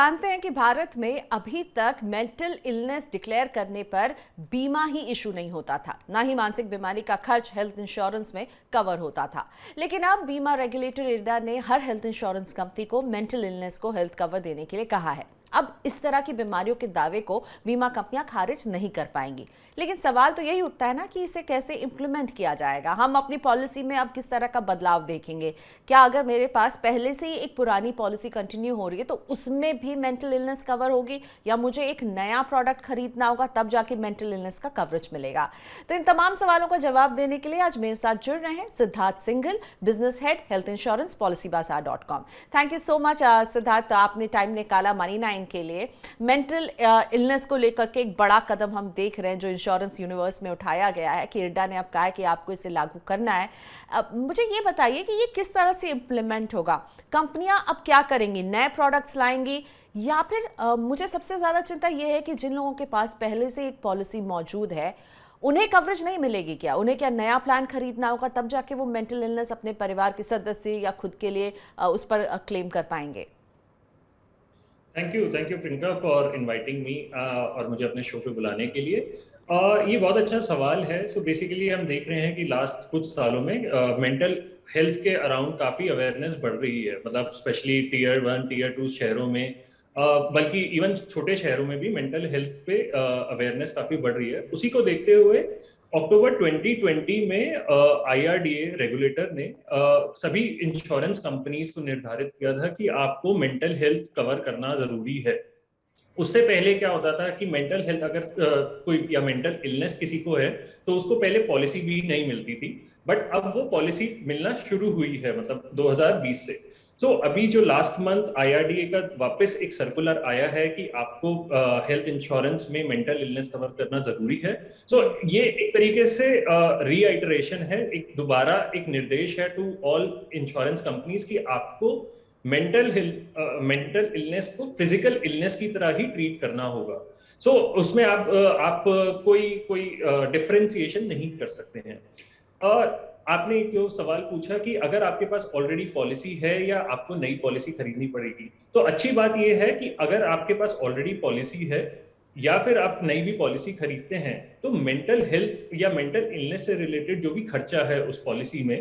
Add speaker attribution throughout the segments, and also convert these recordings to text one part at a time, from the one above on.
Speaker 1: जानते हैं कि भारत में अभी तक मेंटल इलनेस डिक्लेयर करने पर बीमा ही इशू नहीं होता था, ना ही मानसिक बीमारी का खर्च हेल्थ इंश्योरेंस में कवर होता था। लेकिन अब बीमा रेगुलेटर इरडा ने हर हेल्थ इंश्योरेंस कंपनी को मेंटल इलनेस को हेल्थ कवर देने के लिए कहा है। अब इस तरह की बीमारियों के दावे को बीमा कंपनियां खारिज नहीं कर पाएंगी। लेकिन सवाल तो यही उठता है ना कि इसे कैसे इंप्लीमेंट किया जाएगा। हम अपनी पॉलिसी में अब किस तरह का बदलाव देखेंगे? क्या अगर मेरे पास पहले से ही एक पुरानी पॉलिसी कंटिन्यू हो रही है तो उसमें भी मेंटल इलनेस कवर होगी, या मुझे एक नया प्रोडक्ट खरीदना होगा तब जाके मेंटल इलनेस का कवरेज मिलेगा? तो इन तमाम सवालों का जवाब देने के लिए आज मेरे साथ जुड़ रहे हैं Siddharth Singhal, business head health insurance policybazaar.com। Thank you so much Siddharth, आपने टाइम निकाला मनी 9 के लिए। मेंटल इलनेस को लेकर के एक बड़ा कदम हम देख रहे हैं जो इंश्योरेंस यूनिवर्स में उठाया गया है कि इरडा ने अब कहा है कि आपको इसे लागू करना है। अब मुझे ये बताइए कि ये किस तरह से इंप्लीमेंट होगा? कंपनियां अब क्या करेंगी? नए प्रोडक्ट्स लाएंगी, या फिर मुझे सबसे ज़्यादा चिंता यह है कि जिन लोगों के पास पहले से एक पॉलिसी मौजूद है उन्हें कवरेज नहीं मिलेगी? क्या उन्हें नया प्लान खरीदना होगा तब जाके वो मेंटल इलनेस अपने परिवार के सदस्य या खुद के लिए उस पर क्लेम कर पाएंगे?
Speaker 2: Thank you Priyanka for inviting me और मुझे अपने शो पे बुलाने के लिए। ये बहुत अच्छा सवाल है। सो बेसिकली हम देख रहे हैं कि लास्ट कुछ सालों में मेंटल हेल्थ के अराउंड काफ़ी अवेयरनेस बढ़ रही है, मतलब स्पेशली टीयर 1 टीयर 2 शहरों में, बल्कि इवन छोटे शहरों में भी मेंटल हेल्थ पे अवेयरनेस काफ़ी बढ़ रही है। उसी को देखते हुए अक्टूबर 2020 में आईआरडीए रेगुलेटर ने सभी इंश्योरेंस कंपनीज को निर्धारित किया था कि आपको मेंटल हेल्थ कवर करना जरूरी है। उससे पहले क्या होता था कि मेंटल हेल्थ अगर कोई या मेंटल इलनेस किसी को है तो उसको पहले पॉलिसी भी नहीं मिलती थी, बट अब वो पॉलिसी मिलना शुरू हुई है, मतलब 2020 से। अभी जो लास्ट मंथ आईआरडीए का वापस एक सर्कुलर आया है कि आपको हेल्थ इंश्योरेंस में मेंटल इलनेस कवर करना जरूरी है। ये एक तरीके से रीआइटरेशन है, एक दोबारा एक निर्देश है टू ऑल इंश्योरेंस कंपनीज कि आपको मेंटल इलनेस को फिजिकल इलनेस की तरह ही ट्रीट करना होगा। उसमें आप कोई कोई डिफरेंशिएशन नहीं कर सकते हैं। और आपने एक जो सवाल पूछा कि अगर आपके पास ऑलरेडी पॉलिसी है या आपको नई पॉलिसी खरीदनी पड़ेगी, तो अच्छी बात यह है कि अगर आपके पास ऑलरेडी पॉलिसी है या फिर आप नई भी पॉलिसी खरीदते हैं तो मेंटल हेल्थ या मेंटल इलनेस से रिलेटेड जो भी खर्चा है उस पॉलिसी में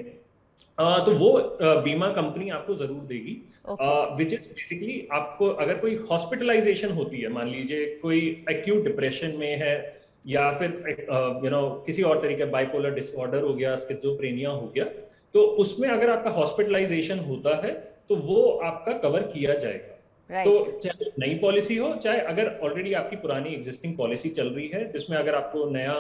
Speaker 2: तो वो बीमा कंपनी आपको जरूर देगी। विच इज बेसिकली आपको अगर कोई हॉस्पिटलाइजेशन होती है, मान लीजिए कोई एक्यूट डिप्रेशन में है या फिर किसी और तरीके बाइपोलर डिसऑर्डर हो गया, स्किज़ोफ्रेनिया हो गया, तो उसमें अगर आपका हॉस्पिटलाइजेशन होता है तो वो आपका कवर किया जाएगा। तो चाहे नई पॉलिसी हो, चाहे अगर ऑलरेडी आपकी पुरानी एग्जिस्टिंग पॉलिसी चल रही है जिसमें अगर आपको नया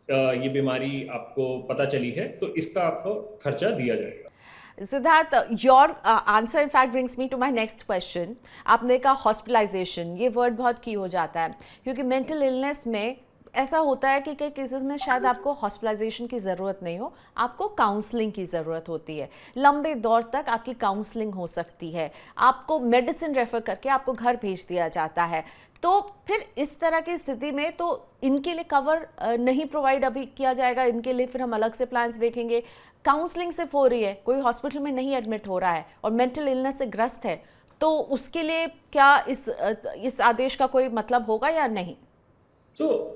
Speaker 2: ये बीमारी आपको पता चली है तो इसका आपको खर्चा दिया जाएगा।
Speaker 1: Siddharth, your answer in fact brings me to my next question. आपने कहा हॉस्पिटलाइजेशन, ये वर्ड बहुत की हो जाता है क्योंकि मेंटल इलनेस में ऐसा होता है कि कई केसेस में शायद आपको हॉस्पिटलाइजेशन की ज़रूरत नहीं हो, आपको काउंसलिंग की ज़रूरत होती है। लंबे दौर तक आपकी काउंसलिंग हो सकती है, आपको मेडिसिन रेफर करके आपको घर भेज दिया जाता है। तो फिर इस तरह की स्थिति में तो इनके लिए कवर नहीं प्रोवाइड अभी किया जाएगा, इनके लिए फिर हम अलग से प्लान्स देखेंगे। काउंसलिंग सिर्फ हो रही है, कोई हॉस्पिटल में नहीं एडमिट हो रहा है और मेंटल इलनेस से ग्रस्त है, तो उसके लिए क्या इस आदेश का कोई मतलब होगा या नहीं?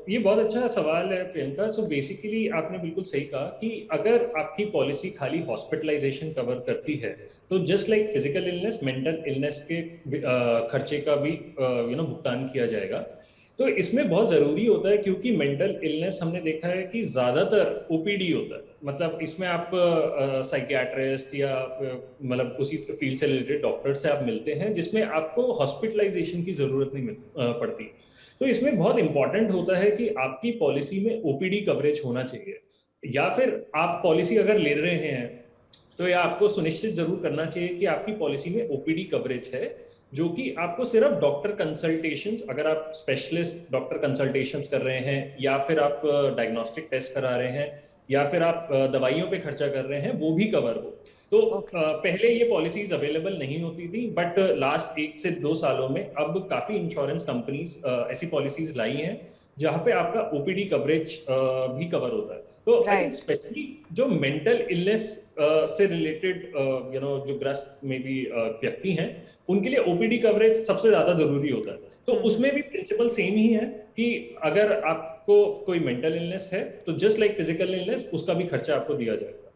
Speaker 2: ये बहुत अच्छा सवाल है प्रियंका। बेसिकली आपने बिल्कुल सही कहा कि अगर आपकी पॉलिसी खाली हॉस्पिटलाइजेशन कवर करती है तो just like physical illness, mental illness के खर्चे का भी भुगतान किया जाएगा। तो इसमें बहुत ज़रूरी होता है क्योंकि मेंटल इलनेस हमने देखा है कि ज़्यादातर ओपीडी होता है, मतलब इसमें आप साइकियाट्रिस्ट या मतलब उसी फील्ड से रिलेटेड डॉक्टर से आप मिलते हैं जिसमें आपको हॉस्पिटलाइजेशन की ज़रूरत नहीं पड़ती। तो इसमें बहुत इंपॉर्टेंट होता है कि आपकी पॉलिसी में ओपीडी कवरेज होना चाहिए, या फिर आप पॉलिसी अगर ले रहे हैं तो या आपको सुनिश्चित जरूर करना चाहिए कि आपकी पॉलिसी में ओपीडी कवरेज है, जो कि आपको सिर्फ डॉक्टर कंसल्टेशंस, अगर आप स्पेशलिस्ट डॉक्टर कंसल्टेशंस कर रहे हैं या फिर आप डायग्नोस्टिक टेस्ट करा रहे हैं या फिर आप दवाइयों पे खर्चा कर रहे हैं, वो भी कवर हो। तो पहले ये पॉलिसीज अवेलेबल नहीं होती थी, बट लास्ट 1 से 2 सालों में अब काफी इंश्योरेंस कंपनीज ऐसी पॉलिसीज लाई हैं जहाँ पे आपका ओपीडी कवरेज भी कवर होता है। तो आई थिंक
Speaker 1: राइट।
Speaker 2: स्पेशली जो मेंटल इलनेस से रिलेटेड जो ग्रस्त में भी व्यक्ति हैं, उनके लिए ओपीडी कवरेज सबसे ज्यादा जरूरी होता है। तो उसमें भी प्रिंसिपल सेम ही है कि अगर आपको कोई मेंटल इलनेस है तो जस्ट लाइक फिजिकल इलनेस, उसका भी खर्चा आपको दिया जाएगा।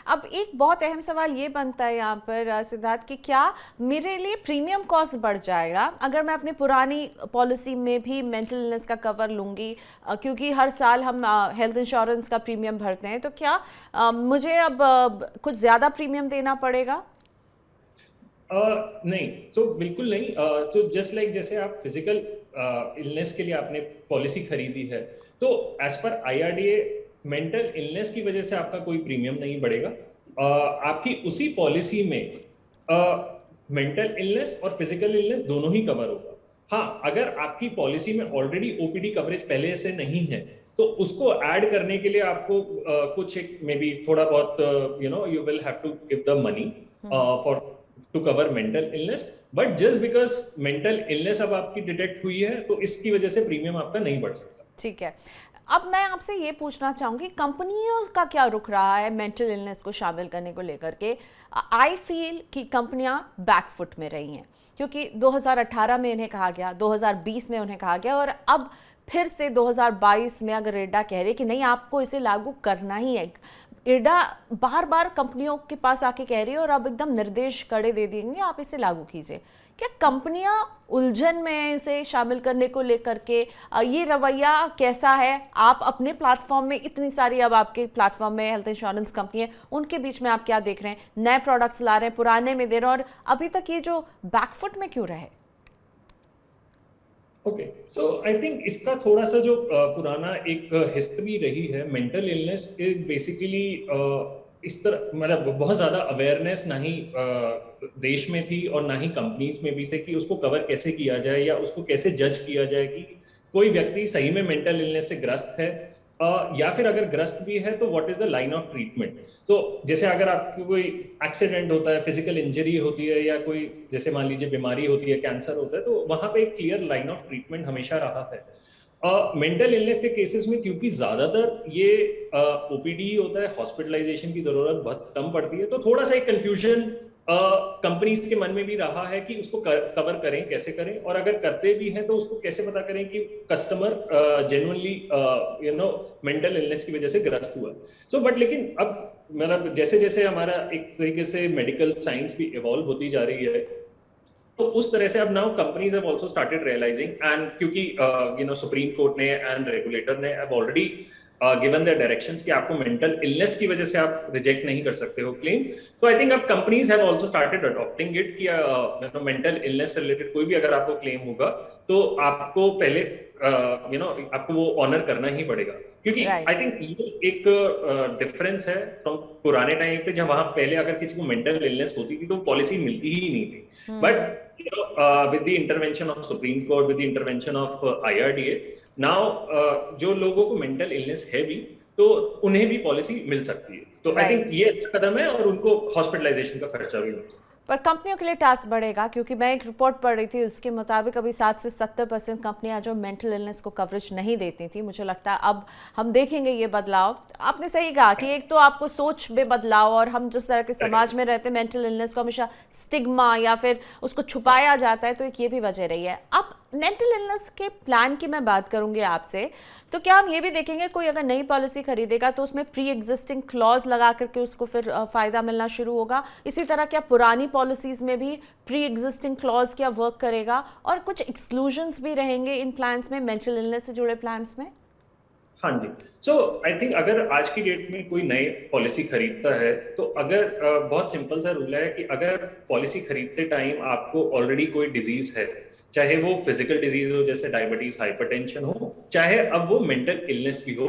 Speaker 1: अब एक बहुत अहम सवाल ये बनता है यहाँ पर सिद्धार्थ कि क्या मेरे लिए प्रीमियम कॉस्ट बढ़ जाएगा अगर मैं अपनी पुरानी पॉलिसी में भी मेंटल इलनेस का कवर लूँगी, क्योंकि हर साल हम हेल्थ इंश्योरेंस का प्रीमियम भरते हैं, तो क्या मुझे अब कुछ ज़्यादा प्रीमियम देना पड़ेगा?
Speaker 2: नहीं, सो बिल्कुल नहीं। तो जस्ट लाइक जैसे आप फिजिकल इलनेस के लिए आपने पॉलिसी खरीदी है, तो as per IRDA mental illness की वजह से आपका कोई प्रीमियम नहीं बढ़ेगा। आपकी उसी पॉलिसी में मेंटल इलनेस और फिजिकल इलनेस दोनों ही कवर होगा। हाँ, अगर आपकी पॉलिसी में ऑलरेडी ओपीडी कवरेज पहले से नहीं है, तो उसको ऐड करने के लिए आपको कुछ एक मे बी थोड़ा बहुत you will have to give the money for to cover mental illness. But just because mental illness अब आपकी डिटेक्ट हुई है, तो इसकी वजह से प्रीमियम आपका नहीं बढ़ सकता।
Speaker 1: ठीक है। अब मैं आपसे ये पूछना चाहूँगी, कंपनियों का क्या रुख रहा है मेंटल इलनेस को शामिल करने को लेकर के? आई फील कि कंपनियां बैकफुट में रही हैं, क्योंकि 2018 में इन्हें कहा गया, 2020 में उन्हें कहा गया, और अब फिर से 2022 में अगर इरडा कह रहे कि नहीं आपको इसे लागू करना ही है। इरडा बार बार कंपनियों के पास आके कह रही है और अब एकदम निर्देश कड़े दे देंगे, आप इसे लागू कीजिए। क्या कंपनियां उलझन में इसे शामिल करने को लेकर के ये रवैया कैसा है? आप अपने प्लेटफॉर्म में इतनी सारी, अब आपके प्लेटफॉर्म में हेल्थ इंश्योरेंस कंपनी है, उनके बीच में आप क्या देख रहे हैं? नए प्रोडक्ट्स ला रहे हैं, पुराने में दे रहे हैं, और अभी तक ये जो बैकफुट में क्यों रहे?
Speaker 2: ओके, सो आई थिंक इसका थोड़ा सा जो पुराना एक हिस्ट्री रही है मेंटल इलनेस के, बेसिकली इस तरह मतलब बहुत ज्यादा अवेयरनेस ना ही देश में थी और ना ही कंपनीज में भी थे कि उसको कवर कैसे किया जाए या उसको कैसे जज किया जाए कि कोई व्यक्ति सही में मेंटल इलनेस से ग्रस्त है, या फिर अगर ग्रस्त भी है तो what is the line of treatment. तो जैसे अगर आपको कोई एक्सीडेंट होता है, फिजिकल इंजरी होती है, या कोई जैसे मान लीजिए बीमारी होती है, कैंसर होता है, तो वहां पे एक क्लियर लाइन ऑफ ट्रीटमेंट हमेशा रहा है। मेंटल इलनेस के केसेस में क्योंकि ज्यादातर ये ओपीडी ही होता है, हॉस्पिटलाइजेशन की जरूरत बहुत कम पड़ती है, तो थोड़ा सा एक कंफ्यूजन कंपनीज के मन में भी रहा है कि उसको कवर करें, कैसे करें, और अगर करते भी हैं तो उसको कैसे पता करें कि कस्टमर जेन्युइनली मेंटल इलनेस की वजह से ग्रस्त हुआ। सो बट लेकिन अब मतलब जैसे जैसे हमारा एक तरीके से मेडिकल साइंस भी इवॉल्व होती जा रही है, तो उस तरह से अब now companies have also started realising, and क्योंकि सुप्रीम कोर्ट ने एंड रेगुलेटर ने अब ऑलरेडी गिवन द डायरेक्शंस कि आपको मेंटल इलनेस की वजह से आप रिजेक्ट नहीं कर सकते हो क्लेम। तो आई थिंक अब companies have also started adopting it कि मेंटल इलनेस से रिलेटेड कोई भी अगर आपको क्लेम होगा तो आपको पहले आपको वो ऑनर करना ही पड़ेगा, क्योंकि आई थिंक ये एक डिफरेंस है फ्रॉम पुराने टाइम पे, जब वहां पहले अगर किसी को मेंटल इलनेस होती थी तो पॉलिसी मिलती ही नहीं थी। But with the intervention of Supreme Court, with the intervention of IRDA, now जो लोगों को मेंटल इलनेस है भी, तो उन्हें भी पॉलिसी मिल सकती है। तो आई थिंक ये अच्छा कदम है, और उनको हॉस्पिटलाइजेशन का खर्चा भी मिल सकता है।
Speaker 1: पर कंपनियों के लिए टास्क बढ़ेगा, क्योंकि मैं एक रिपोर्ट पढ़ रही थी, उसके मुताबिक अभी 60 से 70% कंपनियां जो मेंटल इलनेस को कवरेज नहीं देती थी। मुझे लगता है अब हम देखेंगे ये बदलाव। आपने सही कहा कि एक तो आपको सोच में बदलाव, और हम जिस तरह के समाज में रहते हैं मेंटल इलनेस को हमेशा स्टिग्मा या फिर उसको छुपाया जाता है, तो एक ये भी वजह रही है। अब मेंटल इलनेस के प्लान की मैं बात करूंगी आपसे, तो क्या हम ये भी देखेंगे कोई अगर नई पॉलिसी खरीदेगा तो उसमें प्री एग्जिस्टिंग क्लॉज लगा करके उसको फिर फायदा मिलना शुरू होगा? इसी तरह क्या पुरानी पॉलिसीज में भी प्री एग्जिस्टिंग क्लॉज क्या वर्क करेगा, और कुछ एक्सक्लूजन्स भी रहेंगे इन प्लान्स में, मेंटल इलनेस से जुड़े प्लान्स में?
Speaker 2: हाँ जी, सो आई थिंक अगर आज की डेट में कोई नई पॉलिसी खरीदता है, तो अगर बहुत सिंपल सा रूल है कि अगर पॉलिसी खरीदते टाइम आपको ऑलरेडी कोई डिजीज है, चाहे वो फिजिकल डिजीज हो जैसे डायबिटीज, हाइपरटेंशन हो, चाहे अब वो मेंटल इलनेस भी हो,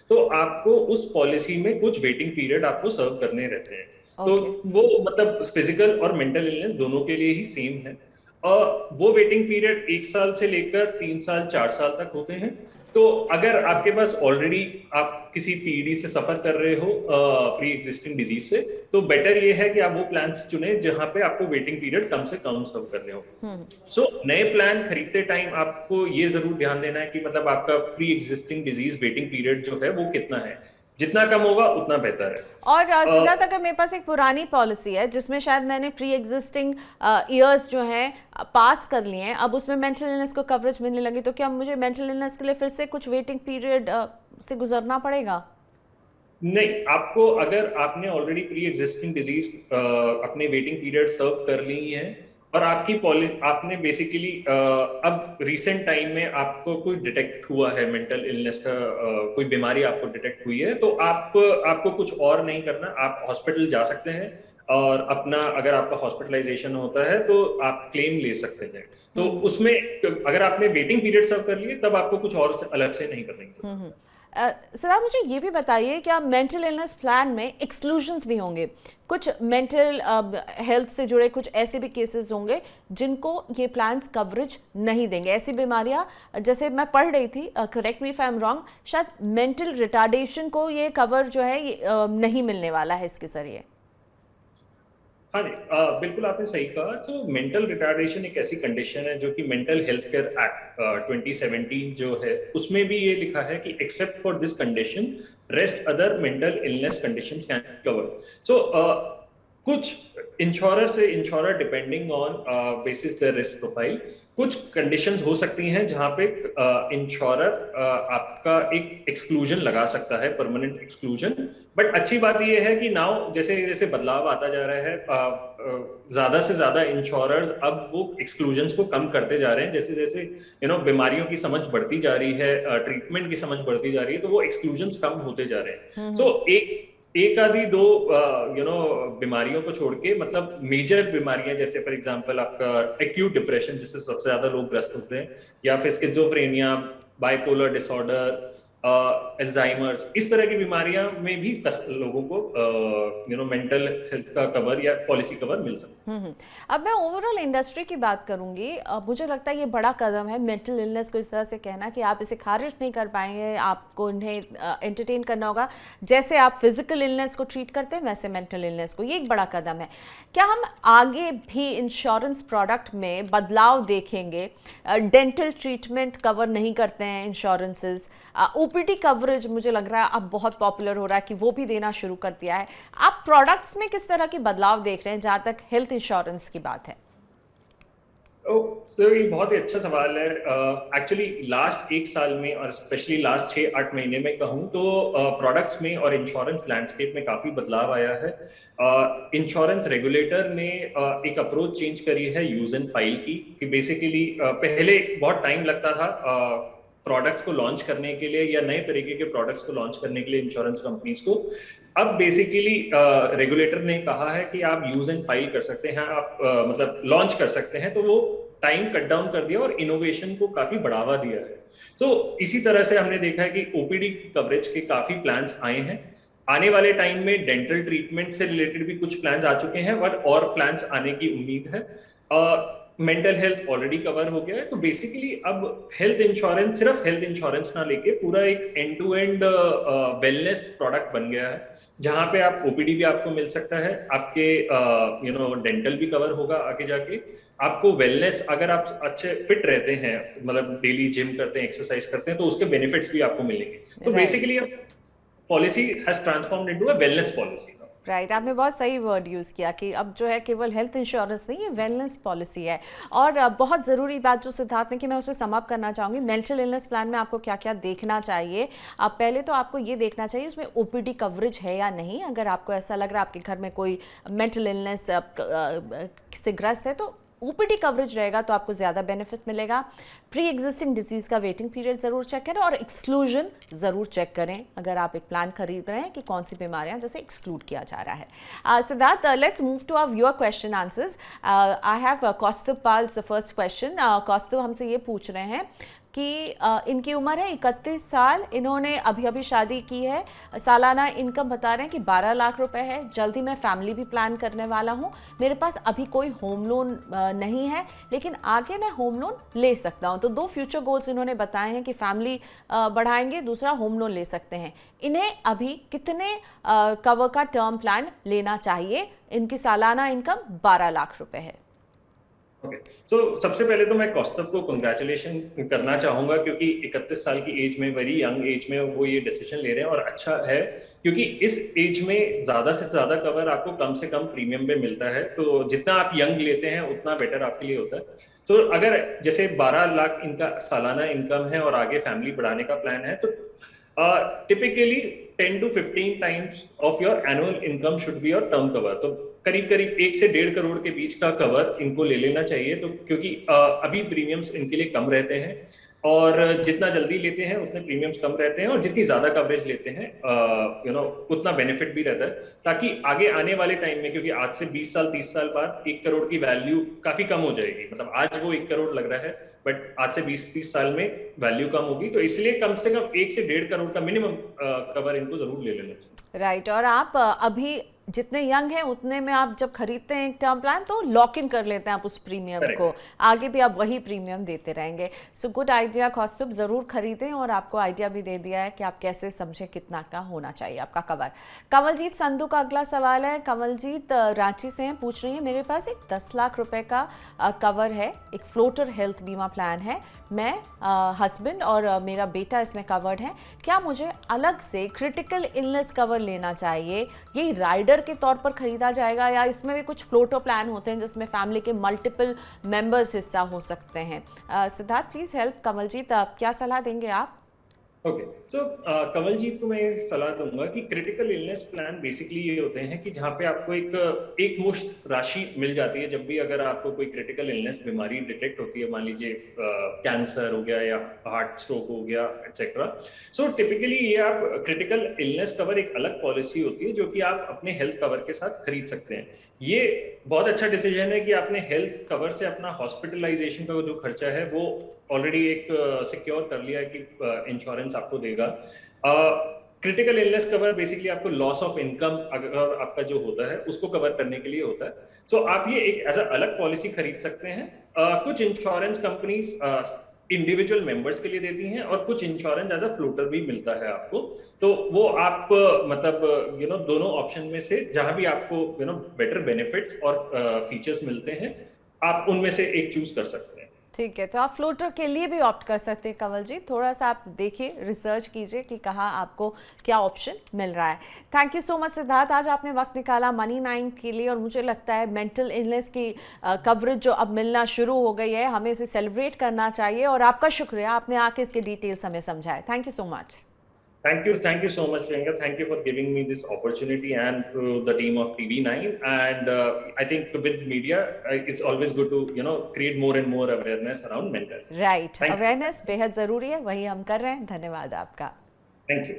Speaker 2: तो आपको उस पॉलिसी में कुछ वेटिंग पीरियड आपको सर्व करने रहते हैं। तो वो मतलब फिजिकल और मेंटल इलनेस दोनों के लिए ही सेम है। वो वेटिंग पीरियड 1 साल से लेकर 3 साल 4 साल तक होते हैं। तो अगर आपके पास ऑलरेडी आप किसी पीईडी से सफर कर रहे हो प्री एग्जिस्टिंग डिजीज से, तो बेटर ये है कि आप वो प्लान चुने जहां पे आपको वेटिंग पीरियड कम से कम सर्व करने हो। सो नए प्लान खरीदते टाइम आपको ये जरूर ध्यान देना है कि मतलब आपका pre existing disease waiting period जो है वो कितना है। जितना कम होगा उतना बेहतर है।
Speaker 1: और सिद्धार्थ, अगर मेरे पास एक पुरानी पॉलिसी है जिसमें शायद मैंने प्री एग्जिस्टिंग ईयर्स जो हैं पास कर लिए हैं, अब उसमें मेंटल इलनेस को कवरेज मिलने लगी, तो क्या मुझे मेंटल इलनेस के लिए फिर से कुछ वेटिंग पीरियड से गुजरना पड़ेगा?
Speaker 2: नहीं, आपको अगर आपने ऑलरेडी प्री एग्जिस्टिंग डिजीज अपने वेटिंग पीरियड सर्व कर ली है और आपकी पॉलिसी आपने बेसिकली अब रिसेंट टाइम में आपको कोई डिटेक्ट हुआ है मेंटल इलनेस का, कोई बीमारी आपको डिटेक्ट हुई है, तो आपको कुछ और नहीं करना, आप हॉस्पिटल जा सकते हैं और अपना अगर आपका हॉस्पिटलाइजेशन होता है तो आप क्लेम ले सकते हैं। तो उसमें अगर आपने वेटिंग पीरियड सर्व कर लिए तब आपको कुछ और अलग से नहीं करने की।
Speaker 1: सिद्धार्थ, मुझे ये भी बताइए, क्या मेंटल इलनेस प्लान में एक्सक्लूजन्स भी होंगे? कुछ मेंटल हेल्थ से जुड़े कुछ ऐसे भी केसेस होंगे जिनको ये प्लान्स कवरेज नहीं देंगे? ऐसी बीमारियां, जैसे मैं पढ़ रही थी, correct me if I am wrong, शायद मेंटल रिटार्डेशन को ये कवर जो है ये नहीं मिलने वाला है इसके जरिए।
Speaker 2: हाँ जी, बिल्कुल आपने सही कहा। सो मेंटल रिटार्डेशन एक ऐसी कंडीशन है जो कि मेंटल हेल्थ केयर एक्ट 2017 जो है उसमें भी ये लिखा है कि except for this condition rest other mental illness conditions can cover. So कुछ इंश्योरर से insurer depending on basis the risk profile कुछ कंडीशंस हो सकती हैं जहां पे इंश्योरर आपका एक एक्सक्लूजन लगा सकता है, परमानेंट एक्सक्लूजन। बट अच्छी बात यह है कि नाउ जैसे जैसे बदलाव आता जा रहा है, ज्यादा से ज्यादा इंश्योरर्स अब वो एक्सक्लूजन्स को कम करते जा रहे हैं। जैसे जैसे बीमारियों की समझ बढ़ती जा रही है, ट्रीटमेंट की समझ बढ़ती जा रही है, तो वो एक्सक्लूजन्स कम होते जा रहे हैं। सो एक आधी दो बीमारियों को छोड़ के, मतलब मेजर बीमारियां जैसे फॉर एग्जांपल आपका एक्यूट डिप्रेशन जिससे सबसे ज्यादा लोग ग्रस्त होते हैं, या फिर स्किज़ोफ्रेनिया, बाइपोलर डिसऑर्डर, अल्जाइमर्स, इस तरह की बीमारियां में भी लोगों को मेंटल हेल्थ का कवर या पॉलिसी कवर मिल सकता है।
Speaker 1: अब मैं ओवरऑल इंडस्ट्री की बात करूंगी। मुझे लगता है ये बड़ा कदम है मेंटल इलनेस को इस तरह से कहना कि आप इसे खारिज नहीं कर पाएंगे, आपको इन्हें एंटरटेन करना होगा। जैसे आप फिजिकल इलनेस को ट्रीट करते हैं वैसे मेंटल इलनेस को, ये एक बड़ा कदम है। क्या हम आगे भी इंश्योरेंस प्रोडक्ट में बदलाव देखेंगे? डेंटल ट्रीटमेंट कवर नहीं करते हैं इंश्योरेंसेज, ओपीडी कवरेज मुझे लग रहा है अब बहुत पॉपुलर हो रहा है कि वो भी देना शुरू कर दिया है। आप प्रोडक्ट्स में किस तरह के बदलाव देख रहे हैं जहां तक हेल्थ इंश्योरेंस की बात है?
Speaker 2: तो ये बहुत ही अच्छा सवाल है। एक्चुअली लास्ट 1 साल में और स्पेशली लास्ट 6-8 महीने में कहूँ तो प्रोडक्ट्स में और इंश्योरेंस लैंडस्केप में काफी बदलाव आया है। इंश्योरेंस रेगुलेटर ने एक अप्रोच चेंज करी है यूज एंड फाइल की, कि बेसिकली पहले बहुत टाइम लगता था प्रोडक्ट्स को लॉन्च करने के लिए या नए तरीके के प्रोडक्ट्स को लॉन्च करने के लिए इंश्योरेंस कंपनीज को। अब बेसिकली रेगुलेटर ने कहा है कि आप यूज एंड फाइल कर सकते हैं, आप मतलब लॉन्च कर सकते हैं, तो वो टाइम कट डाउन कर दिया और इनोवेशन को काफी बढ़ावा दिया है। सो इसी तरह से हमने देखा है कि ओपीडी कवरेज के काफी प्लान्स आए हैं। आने वाले टाइम में डेंटल ट्रीटमेंट से रिलेटेड भी कुछ प्लान्स आ चुके हैं और प्लान्स आने की उम्मीद है। मेंटल हेल्थ ऑलरेडी कवर हो गया है। तो बेसिकली अब हेल्थ इंश्योरेंस सिर्फ हेल्थ इंश्योरेंस ना लेके पूरा एक end to end wellness product बन गया है, जहां पे आप ओपीडी भी आपको मिल सकता है, आपके डेंटल भी कवर होगा आगे जाके, आपको वेलनेस, अगर आप अच्छे फिट रहते हैं, मतलब डेली जिम करते हैं, एक्सरसाइज करते हैं, तो उसके बेनिफिट्स भी आपको मिलेंगे। तो बेसिकली अब policy has transformed into a wellness policy.
Speaker 1: Right, आपने बहुत सही वर्ड यूज़ किया कि अब जो है केवल हेल्थ इंश्योरेंस नहीं, ये वेलनेस पॉलिसी है। और बहुत ज़रूरी बात जो सिद्धार्थ ने कि मैं उसे समअप करना चाहूँगी, मेंटल इलनेस प्लान में आपको क्या क्या देखना चाहिए। अब पहले तो आपको ये देखना चाहिए उसमें ओपीडी कवरेज है या नहीं। अगर आपको ऐसा लग रहा है आपके घर में कोई मेंटल इलनेस से ग्रस्त है तो ओपीडी कवरेज रहेगा तो आपको ज़्यादा बेनिफिट मिलेगा। प्री एग्जिस्टिंग डिजीज़ का वेटिंग पीरियड ज़रूर चेक करें और एक्सक्लूजन ज़रूर चेक करें अगर आप एक प्लान खरीद रहे हैं कि कौन सी बीमारियां जैसे एक्सक्लूड किया जा रहा है। Siddharth, let's move to our viewer question answers. I have Kaustubh पाल्स फर्स्ट क्वेश्चन। कौस्तुभ हमसे ये पूछ रहे हैं कि इनकी उम्र है 31 साल, इन्होंने अभी अभी शादी की है, सालाना इनकम बता रहे हैं कि 12 लाख रुपए है, जल्दी मैं फैमिली भी प्लान करने वाला हूँ, मेरे पास अभी कोई होम लोन नहीं है लेकिन आगे मैं होम लोन ले सकता हूँ। तो 2 फ्यूचर गोल्स इन्होंने बताए हैं कि फैमिली बढ़ाएंगे, दूसरा होम लोन ले सकते हैं। इन्हें अभी कितने कवर का टर्म प्लान लेना चाहिए? इनकी सालाना इनकम 12 लाख रुपए है।
Speaker 2: ओके, सो सबसे पहले तो मैं कौस्तव को कंग्रेचुलेशन करना चाहूंगा, क्योंकि 31 साल की एज में, वेरी यंग एज में वो ये डिसीजन ले रहे हैं, और अच्छा है क्योंकि इस एज में ज्यादा से ज्यादा कवर आपको कम से कम प्रीमियम पे मिलता है। तो जितना आप यंग लेते हैं उतना बेटर आपके लिए होता है। तो अगर जैसे 12 लाख इनका सालाना इनकम है और आगे फैमिली बढ़ाने का प्लान है, तो typically 10 to 15 times of your annual income should be your term cover। तो करीब करीब 1 से 1.5 करोड़ के बीच का कवर इनको ले लेना चाहिए। तो क्योंकि अभी प्रीमियम्स इनके लिए कम रहते हैं, और जितना जल्दी लेते हैं उतने प्रीमियम्स कम रहते हैं, और जितनी ज्यादा कवरेज लेते हैं उतना बेनिफिट भी रहता है, ताकि आगे आने वाले टाइम में, क्योंकि आज से 20 साल 30 साल बाद 1 करोड़ की वैल्यू काफी कम हो जाएगी। मतलब आज वो 1 करोड़ लग रहा है, बट आज से 20-30 साल में वैल्यू कम होगी। तो इसलिए कम से कम 1 से 1.5 करोड़ का मिनिमम कवर इनको जरूर ले लेना चाहिए।
Speaker 1: राइट, और आप अभी जितने यंग हैं उतने में आप जब खरीदते हैं एक टर्म प्लान तो लॉक इन कर लेते हैं आप उस प्रीमियम को, आगे भी आप वही प्रीमियम देते रहेंगे। सो गुड आइडिया कौस्तुभ, ज़रूर खरीदें, और आपको आइडिया भी दे दिया है कि आप कैसे समझें कितना का होना चाहिए आपका कवर। कंवलजीत संधू का अगला सवाल है। कंवलजीत रांची से हैं, पूछ रही हैं मेरे पास एक 10 लाख रुपए का कवर है, एक फ्लोटर हेल्थ बीमा प्लान है, मैं हस्बैंड और मेरा बेटा इसमें कवर्ड है, क्या मुझे अलग से क्रिटिकल इलनेस कवर लेना चाहिए? ये राइडर के तौर पर खरीदा जाएगा या इसमें भी कुछ फ्लोटर प्लान होते हैं जिसमें फैमिली के मल्टीपल मेंबर्स हिस्सा हो सकते हैं? सिद्धार्थ प्लीज हेल्प कंवलजीत, क्या सलाह देंगे आप?
Speaker 2: ओके, सो कमलजीत को मैं ये सलाह दूंगा कि क्रिटिकल इलनेस प्लान बेसिकली ये होते हैं कि जहाँ पे आपको एक मुश्त राशि मिल जाती है जब भी अगर आपको कोई क्रिटिकल इलनेस बीमारी डिटेक्ट होती है, मान लीजिए कैंसर हो गया या हार्ट स्ट्रोक हो गया एक्सेट्रा। सो टिपिकली ये आप क्रिटिकल इलनेस कवर एक अलग पॉलिसी होती है जो कि आप अपने हेल्थ कवर के साथ खरीद सकते हैं। ये बहुत अच्छा डिसीजन है कि आपने हेल्थ कवर से अपना हॉस्पिटलाइजेशन का जो खर्चा है वो ऑलरेडी एक सिक्योर कर लिया है कि इंश्योरेंस आपको देगा। क्रिटिकल इलनेस कवर बेसिकली आपको लॉस ऑफ इनकम अगर आपका जो होता है उसको कवर करने के लिए होता है। सो आप ये एक एज अ अलग पॉलिसी खरीद सकते हैं। कुछ इंश्योरेंस कंपनीज इंडिविजुअल मेंबर्स के लिए देती हैं और कुछ इंश्योरेंस एज अ फ्लोटर भी मिलता है आपको। तो वो आप मतलब दोनों ऑप्शन में से जहां भी आपको बेटर बेनिफिट्स और फीचर्स मिलते हैं आप उनमें से एक चूज कर सकते हैं।
Speaker 1: ठीक है, तो आप फ्लोटर के लिए भी ऑप्ट कर सकते हैं कंवल जी, थोड़ा सा आप देखिए, रिसर्च कीजिए कि कहाँ आपको क्या ऑप्शन मिल रहा है। Thank you so much Siddharth, आज आपने वक्त निकाला मनी9 के लिए, और मुझे लगता है मेंटल इलनेस की कवरेज जो अब मिलना शुरू हो गई है, हमें इसे सेलिब्रेट करना चाहिए, और आपका शुक्रिया, आपने आके इसके डिटेल्स हमें समझाए। Thank you so much.
Speaker 2: Thank you so much, Priyanka. Thank you for giving me this opportunity, and to the team of TV9. And I think with media, it's always good to create more and more awareness around mental.
Speaker 1: Right, awareness बेहद जरूरी है, वही हम कर रहे हैं। धन्यवाद आपका।
Speaker 2: Thank you.